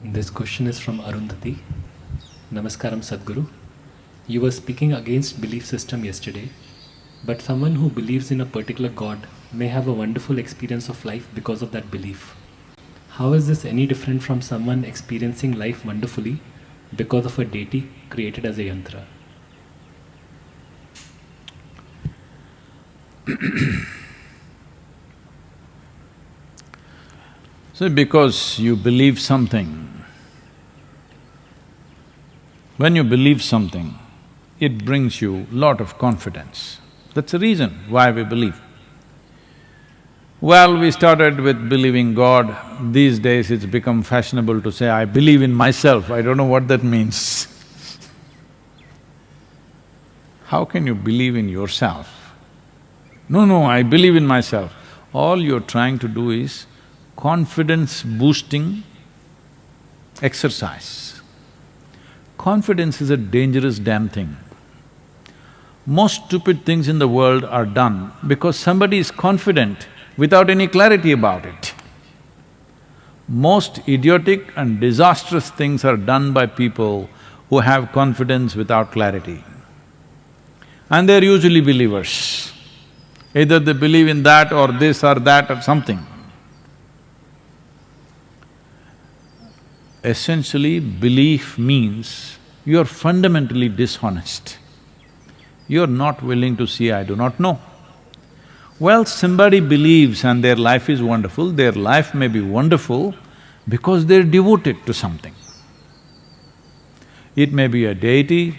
This question is from Arundhati. Namaskaram Sadhguru. You were speaking against belief system yesterday, but someone who believes in a particular God may have a wonderful experience of life because of that belief. How is this any different from someone experiencing life wonderfully because of a deity created as a yantra? So because you believe something, when you believe something, it brings you lot of confidence. That's the reason why we believe. Well, we started with believing God. These days it's become fashionable to say, I believe in myself. I don't know what that means. How can you believe in yourself? No, I believe in myself. All you're trying to do is confidence-boosting exercise. Confidence is a dangerous damn thing. Most stupid things in the world are done because somebody is confident without any clarity about it. Most idiotic and disastrous things are done by people who have confidence without clarity. And they're usually believers. Either they believe in that or this or that or something. Essentially, belief means you're fundamentally dishonest. You're not willing to see, I do not know. Well, somebody believes and their life is wonderful, their life may be wonderful because they're devoted to something. It may be a deity,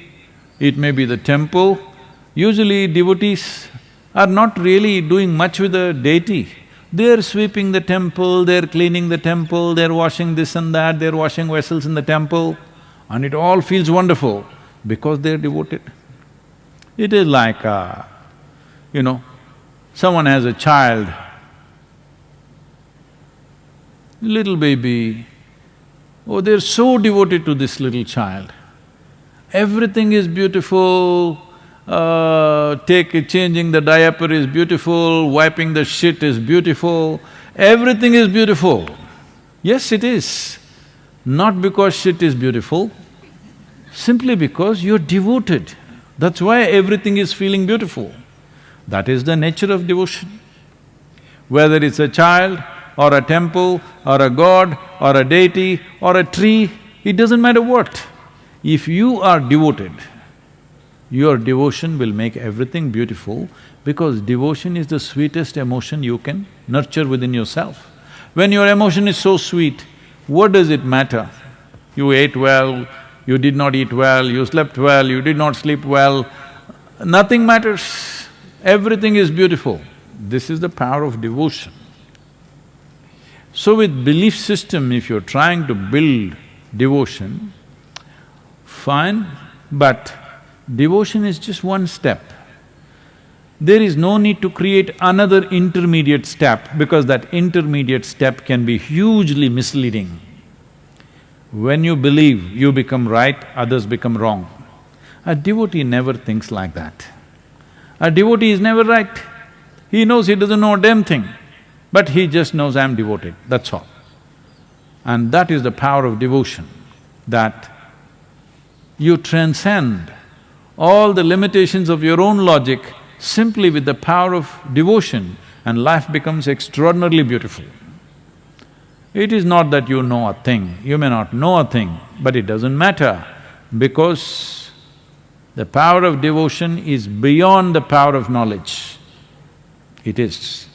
it may be the temple. Usually devotees are not really doing much with the deity. They're sweeping the temple, they're cleaning the temple, they're washing this and that, they're washing vessels in the temple, and it all feels wonderful because they're devoted. It is like, someone has a child, little baby, oh, they're so devoted to this little child. Everything is beautiful, changing the diaper is beautiful, wiping the shit is beautiful, everything is beautiful. Yes, it is. Not because shit is beautiful, simply because you're devoted. That's why everything is feeling beautiful. That is the nature of devotion. Whether it's a child or a temple or a god or a deity or a tree, it doesn't matter what. If you are devoted, your devotion will make everything beautiful because devotion is the sweetest emotion you can nurture within yourself. When your emotion is so sweet, what does it matter? You ate well, you did not eat well, you slept well, you did not sleep well, nothing matters. Everything is beautiful. This is the power of devotion. So with belief system, if you're trying to build devotion, fine, but devotion is just one step. There is no need to create another intermediate step because that intermediate step can be hugely misleading. When you believe, you become right, others become wrong. A devotee never thinks like that. A devotee is never right. He knows he doesn't know a damn thing, but he just knows I'm devoted, that's all. And that is the power of devotion, that you transcend all the limitations of your own logic simply with the power of devotion, and life becomes extraordinarily beautiful. It is not that you know a thing, you may not know a thing, but it doesn't matter because the power of devotion is beyond the power of knowledge. It is.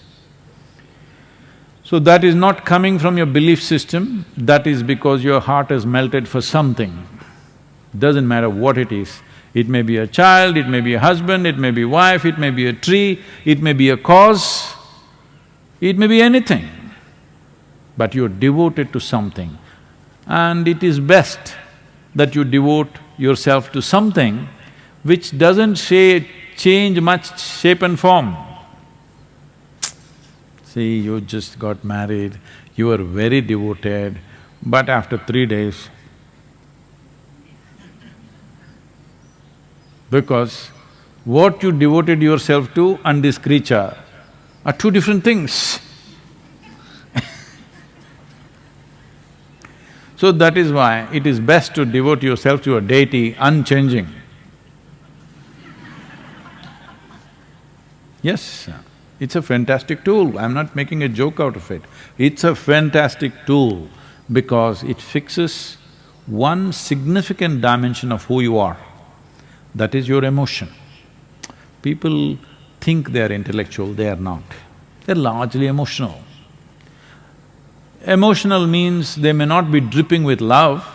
So that is not coming from your belief system, that is because your heart has melted for something. Doesn't matter what it is. It may be a child, it may be a husband, it may be a wife, it may be a tree, it may be a cause, it may be anything. But you're devoted to something. And it is best that you devote yourself to something which doesn't change much shape and form. See, you just got married, you were very devoted, but after 3 days, because what you devoted yourself to and this creature are two different things. So that is why it is best to devote yourself to a deity unchanging. Yes, it's a fantastic tool, I'm not making a joke out of it. It's a fantastic tool because it fixes one significant dimension of who you are, that is your emotion. People think they're intellectual, they are not. They're largely emotional. Emotional means they may not be dripping with love,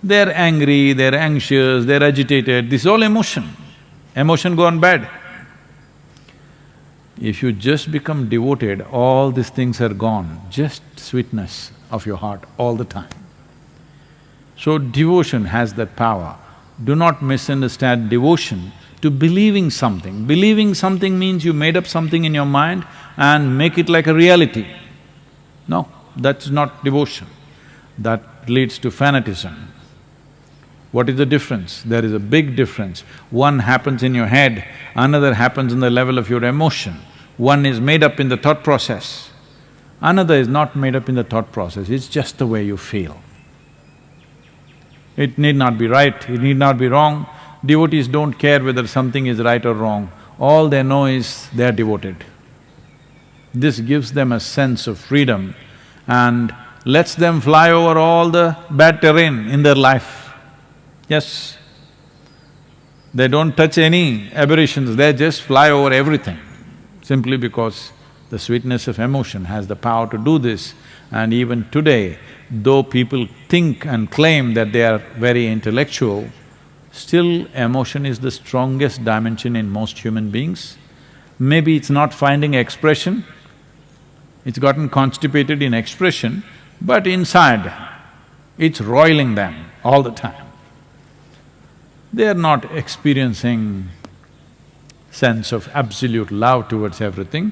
they're angry, they're anxious, they're agitated, this is all emotion. Emotion gone bad. If you just become devoted, all these things are gone, just sweetness of your heart all the time. So devotion has that power. Do not misunderstand devotion to believing something. Believing something means you made up something in your mind and make it like a reality. No, that's not devotion. That leads to fanaticism. What is the difference? There is a big difference. One happens in your head, another happens in the level of your emotion. One is made up in the thought process, another is not made up in the thought process, it's just the way you feel. It need not be right, it need not be wrong. Devotees don't care whether something is right or wrong, all they know is they are devoted. This gives them a sense of freedom and lets them fly over all the bad terrain in their life. Yes, they don't touch any aberrations, they just fly over everything, simply because the sweetness of emotion has the power to do this. And even today, though people think and claim that they are very intellectual, still emotion is the strongest dimension in most human beings. Maybe it's not finding expression, it's gotten constipated in expression, but inside, it's roiling them all the time. They are not experiencing sense of absolute love towards everything,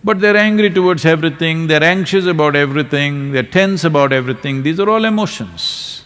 but they're angry towards everything, they're anxious about everything, they're tense about everything, these are all emotions.